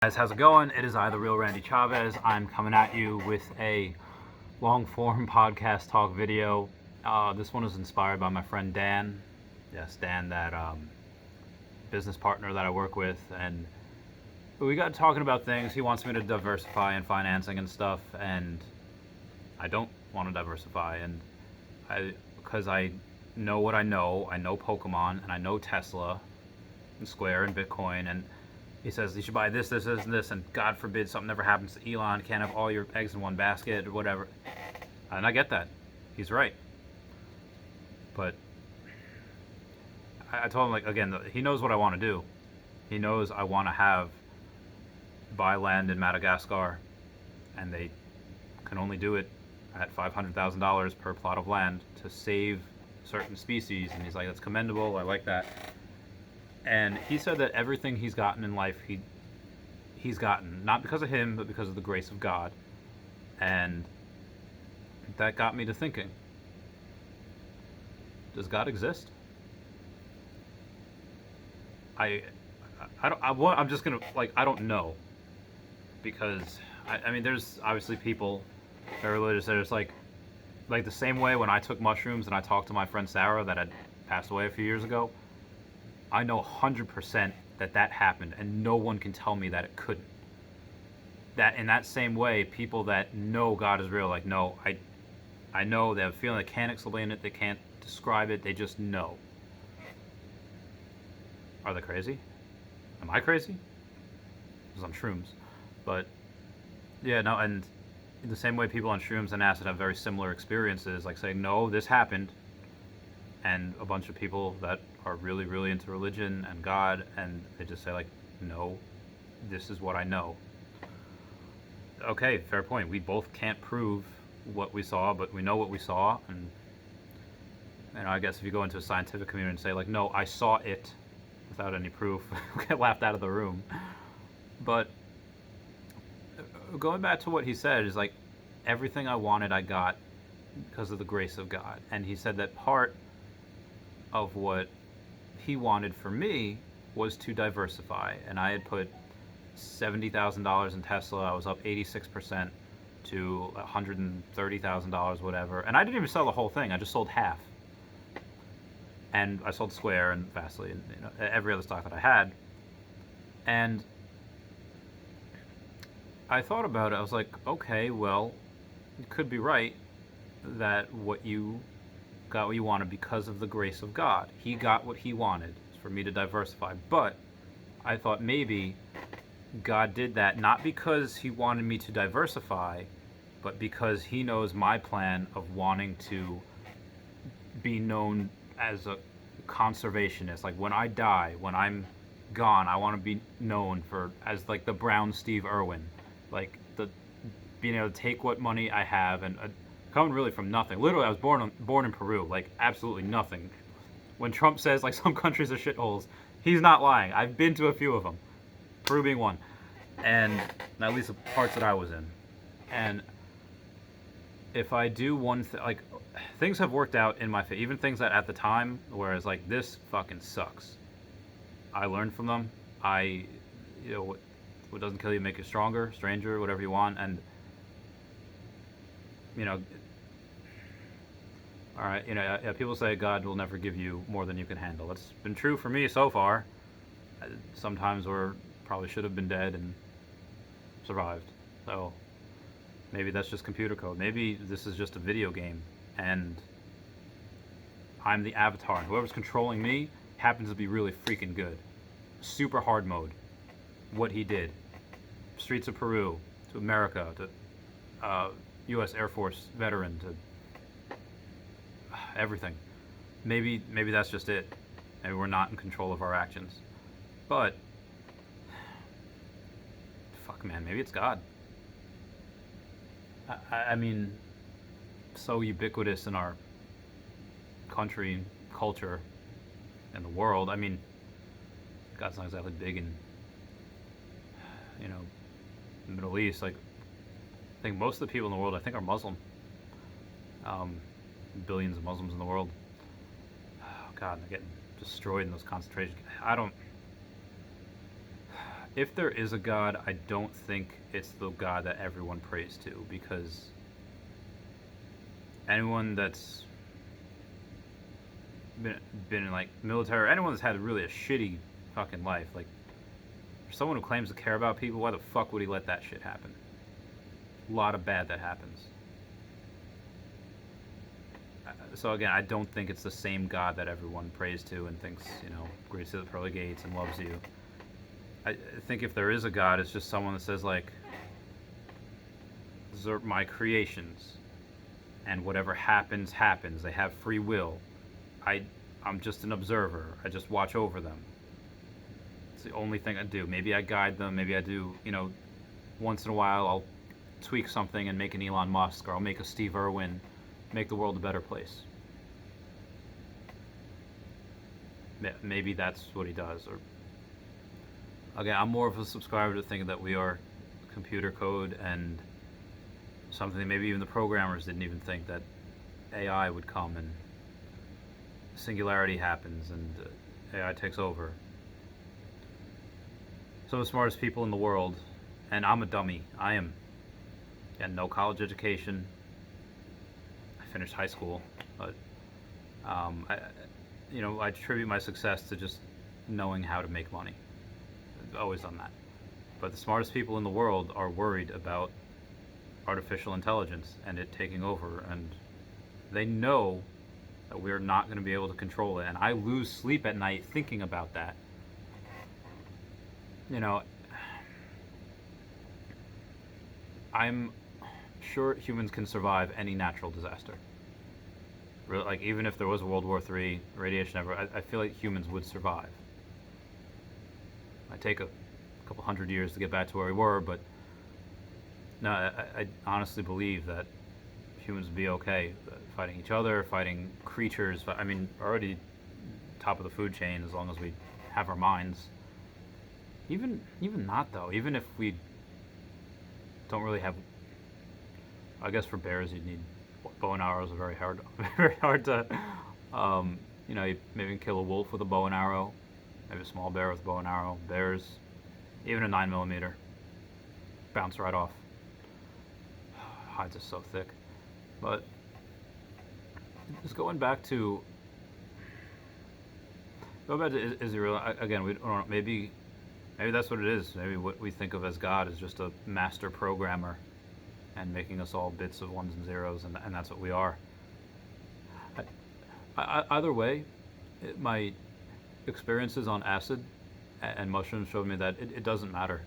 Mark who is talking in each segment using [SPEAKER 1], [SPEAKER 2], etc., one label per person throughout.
[SPEAKER 1] Guys, how's it going? It is I, the real Randy Chavez. I'm coming at you with a long-form podcast talk video. This one is inspired by my friend Dan. Yes, Dan, that business partner that I work with, and we got talking about things. He wants me to diversify in financing and stuff, and I don't want to diversify, and because I know what I know. I know Pokemon, and I know Tesla, and Square, and Bitcoin, and he says you should buy this, and this, and God forbid something never happens to Elon. Can't have all your eggs in one basket or whatever. And I get that. He's right. But I told him, like, again, he knows what I want to do. He knows I want to buy land in Madagascar, and they can only do it at $500,000 per plot of land to save certain species. And he's like, that's commendable. I like that. And he said that everything he's gotten in life, he's gotten, not because of him, but because of the grace of God. And that got me to thinking, does God exist? I'm just going to, like, I don't know. Because, I mean, there's obviously people that are religious that are just like the same way when I took mushrooms and I talked to my friend Sarah that had passed away a few years ago. I know 100% that happened, and no one can tell me that it couldn't. That in that same way, people that know God is real, like, no, I know, they have a feeling, they can't explain it, they can't describe it, they just know. Are they crazy? Am I crazy? Because on shrooms. But, yeah, no, and in the same way people on shrooms and acid have very similar experiences, like saying, no, this happened, and a bunch of people that are really, really into religion and God, and they just say, like, no, this is what I know. Okay, fair point. We both can't prove what we saw, but we know what we saw, and I guess if you go into a scientific community and say, like, no, I saw it without any proof, we'll get laughed out of the room. But going back to what he said is, like, everything I wanted I got because of the grace of God. And he said that part of what he wanted for me was to diversify, and I had put $70,000 in Tesla. I was up 86% to $130,000, whatever, and I didn't even sell the whole thing. I just sold half, and I sold Square and Fastly and every other stock that I had. And I thought about it. I was like, okay, well, you could be right that what you got what you wanted because of the grace of God. He got what he wanted for me to diversify. But I thought maybe God did that not because he wanted me to diversify, but because he knows my plan of wanting to be known as a conservationist. Like, when I die, when I'm gone, I want to be known as like the brown Steve Irwin. Like, being able to take what money I have and coming really from nothing. Literally, I was born in Peru, like, absolutely nothing. When Trump says, like, some countries are shitholes, he's not lying. I've been to a few of them, Peru being one, and at least the parts that I was in. And if I do one thing, like, things have worked out in my favor, even things that at the time, whereas, like, this fucking sucks. I learned from them. What doesn't kill you make you stronger, stranger, whatever you want, and all right, people say God will never give you more than you can handle. That's been true for me so far. Sometimes where probably should have been dead and survived. So maybe that's just computer code. Maybe this is just a video game, and I'm the avatar, and whoever's controlling me happens to be really freaking good. Super hard mode. What he did. Streets of Peru, to America, to U.S. Air Force veteran, to everything. Maybe that's just it. Maybe we're not in control of our actions. But fuck, man, maybe it's God. I mean, so ubiquitous in our country, culture, and the world. I mean, God's not exactly big in the Middle East. Like, I think most of the people in the world, I think, are Muslim. Billions of Muslims in the world. Oh, God, they're getting destroyed in those concentration. if there is a God, I don't think it's the God that everyone prays to, because anyone that's been in like military, anyone that's had really a shitty fucking life, like for someone who claims to care about people, why the fuck would he let that shit happen? A lot of bad that happens. So again, I don't think it's the same God that everyone prays to and thinks, greets at the pearly gates and loves you. I think if there is a God, it's just someone that says like, these are my creations, and whatever happens, happens. They have free will. I'm just an observer. I just watch over them. It's the only thing I do. Maybe I guide them. Maybe I do, once in a while I'll tweak something and make an Elon Musk, or I'll make a Steve Irwin, make the world a better place. Maybe that's what he does. Or again, I'm more of a subscriber to thinking that we are computer code, and something maybe even the programmers didn't even think, that AI would come and singularity happens and AI takes over. Some of the smartest people in the world, and I'm a dummy. I am. Got no college education. I finished high school, but I attribute my success to just knowing how to make money. I've always done that. But the smartest people in the world are worried about artificial intelligence and it taking over, and they know that we're not going to be able to control it. And I lose sleep at night thinking about that. I'm sure humans can survive any natural disaster. Really, like even if there was a World War III, radiation ever, I feel like humans would survive. It might take a couple hundred years to get back to where we were, but no, I honestly believe that humans would be okay fighting each other, fighting creatures. I mean, already top of the food chain as long as we have our minds. Even not though. Even if we don't really have, I guess for bears you'd need bow and arrows are very hard to, you maybe kill a wolf with a bow and arrow, maybe a small bear with a bow and arrow. Bears, even a 9mm, bounce right off. Hides are so thick. But just going back to Israel again, we don't know, maybe that's what it is. Maybe what we think of as God is just a master programmer and making us all bits of ones and zeros, and that's what we are. Either way, my experiences on acid and mushrooms showed me that it doesn't matter.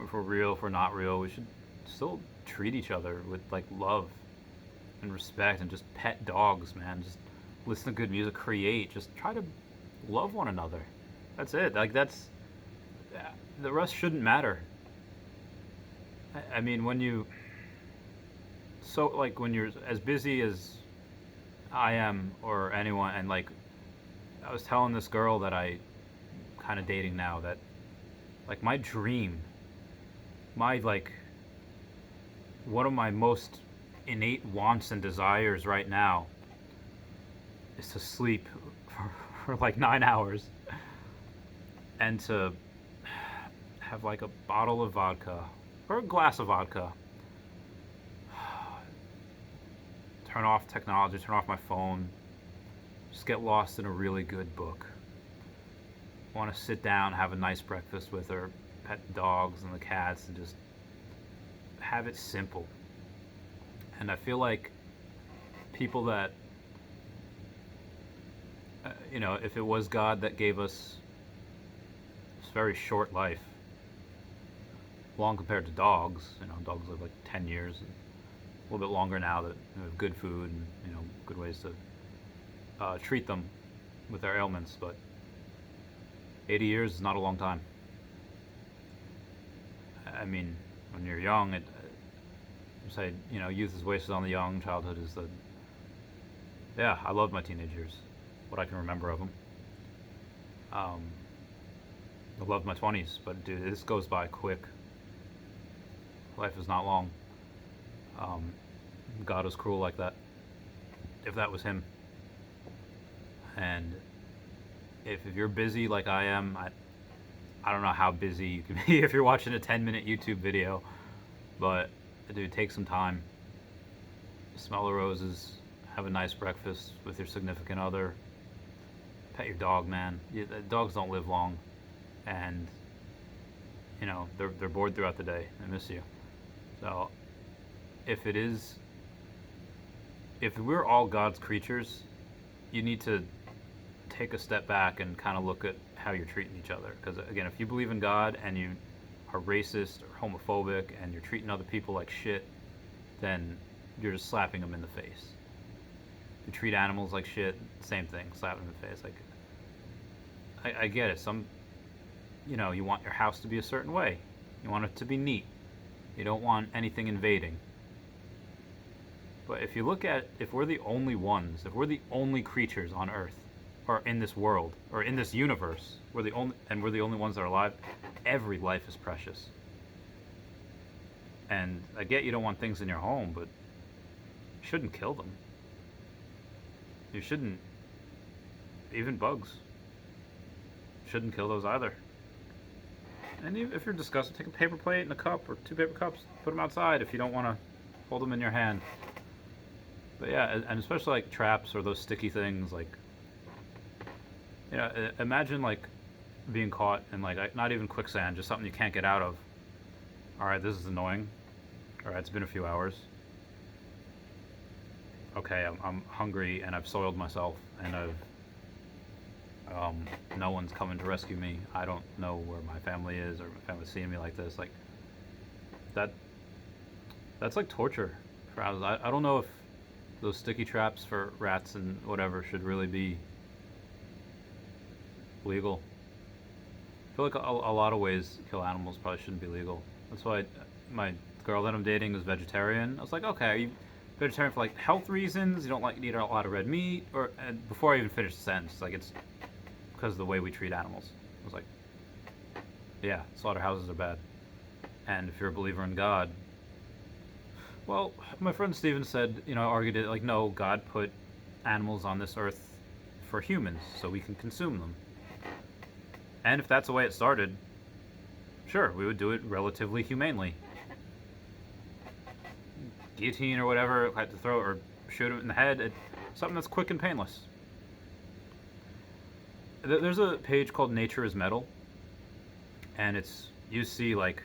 [SPEAKER 1] If we're real, if we're not real, we should still treat each other with like love and respect, and just pet dogs, man. Just listen to good music, create, just try to love one another. That's it. Like that's, the rest shouldn't matter. I mean, when you're as busy as I am or anyone, and like I was telling this girl that I kind of dating now, that like my dream, my like one of my most innate wants and desires right now is to sleep for like 9 hours and to have like a bottle of vodka or a glass of vodka, turn off technology, turn off my phone, just get lost in a really good book. Want to sit down, have a nice breakfast with her, pet the dogs and the cats, and just have it simple. And I feel like people that, if it was God that gave us this very short life, long compared to dogs, dogs live like 10 years, and a little bit longer now that we have good food and, good ways to treat them with their ailments, but 80 years is not a long time. I mean, when you're young, say, youth is wasted on the young, childhood is I love my teenage years, what I can remember of them. I love my 20s, but dude, this goes by quick. Life is not long. God was cruel like that, if that was him. And if you're busy like I am, I don't know how busy you can be if you're watching a 10-minute YouTube video, but dude, take some time. Smell the roses, have a nice breakfast with your significant other, pet your dog, man. Dogs don't live long, and they're bored throughout the day. They miss you. So if we're all God's creatures, you need to take a step back and kind of look at how you're treating each other. Because again, if you believe in God and you are racist or homophobic and you're treating other people like shit, then you're just slapping them in the face. If you treat animals like shit, same thing, slap them in the face. Like, I get it. You want your house to be a certain way. You want it to be neat. You don't want anything invading. But if we're the only ones, if we're the only creatures on Earth, or in this world, or in this universe, we're the only ones that are alive, every life is precious. And I get you don't want things in your home, but you shouldn't kill them. You shouldn't, even bugs, shouldn't kill those either. And if you're disgusted, take a paper plate and a cup, or 2 paper cups, put them outside if you don't want to hold them in your hand. But yeah, and especially like traps or those sticky things, like, imagine like being caught in like not even quicksand, just something you can't get out of. All right, this is annoying. All right, it's been a few hours. Okay, I'm hungry and I've soiled myself and no one's coming to rescue me. I don't know where my family is, or my family's seeing me like this. Like that's like torture for animals. I don't know if those sticky traps for rats and whatever should really be legal. I feel like a lot of ways to kill animals probably shouldn't be legal. That's why my girl that I'm dating is vegetarian. I was like, okay, are you vegetarian for like health reasons? You don't like eat a lot of red meat? And before I even finished the sentence, it's like, it's because of the way we treat animals. I was like, yeah, slaughterhouses are bad. And if you're a believer in God, well, my friend Steven said, argued it like, no, God put animals on this earth for humans so we can consume them. And if that's the way it started, sure, we would do it relatively humanely. Guillotine or whatever, had to throw or shoot him in the head, something that's quick and painless. There's a page called Nature is Metal, and you see like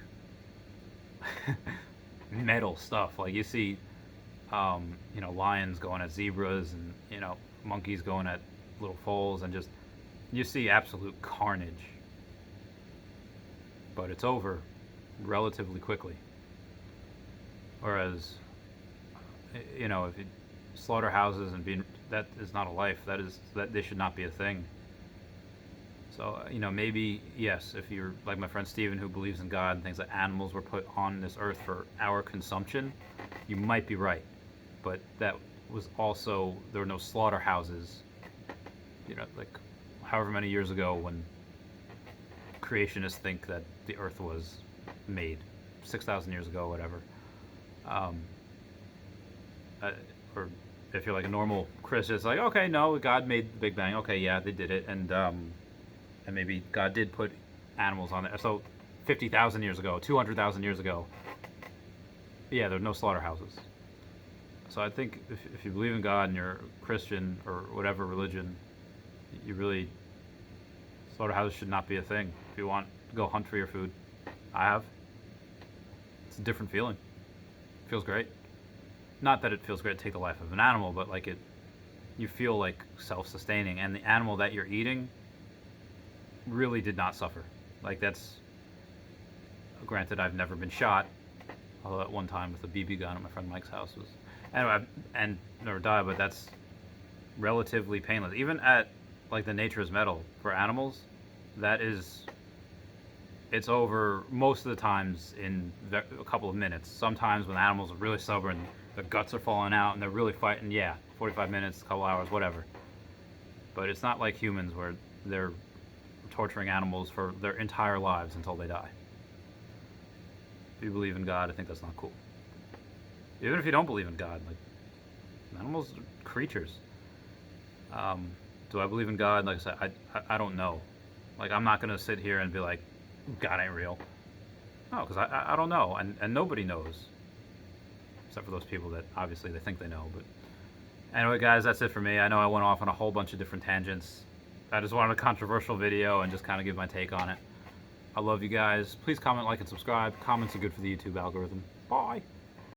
[SPEAKER 1] metal stuff. Like you see, lions going at zebras, and monkeys going at little foals, and just you see absolute carnage. But it's over relatively quickly. Whereas, if you slaughterhouses and that is not a life. That they should not be a thing. So, maybe, yes, if you're like my friend Steven, who believes in God and thinks that animals were put on this earth for our consumption, you might be right. But that was also, there were no slaughterhouses, like however many years ago when creationists think that the earth was made, 6,000 years ago, whatever. Or if you're like a normal Christian, it's like, okay, no, God made the Big Bang. Okay, yeah, they did it. And maybe God did put animals on there. So 50,000 years ago, 200,000 years ago, yeah, there are no slaughterhouses. So I think if you believe in God and you're a Christian or whatever religion, slaughterhouses should not be a thing. If you want to go hunt for your food, I have. It's a different feeling. It feels great. Not that it feels great to take the life of an animal, but like you feel like self-sustaining, and the animal that you're eating really did not suffer. Like, that's, granted, I've never been shot, although at one time with a BB gun at my friend Mike's house was, anyway, and never died, but that's relatively painless. Even at like the Nature is Metal for animals, it's over most of the times in a couple of minutes. Sometimes when animals are really stubborn, their guts are falling out and they're really fighting, 45 minutes, a couple hours, whatever. But it's not like humans where they're torturing animals for their entire lives until they die. If you believe in God, I think that's not cool. Even if you don't believe in God, like, animals are creatures. Do I believe in God? Like I said, I don't know. Like, I'm not going to sit here and be like, God ain't real. No, because I don't know, and nobody knows, except for those people that obviously they think they know. But anyway, guys, that's it for me. I know I went off on a whole bunch of different tangents. I just wanted a controversial video and just kind of give my take on it. I love you guys. Please comment, like, and subscribe. Comments are good for the YouTube algorithm. Bye.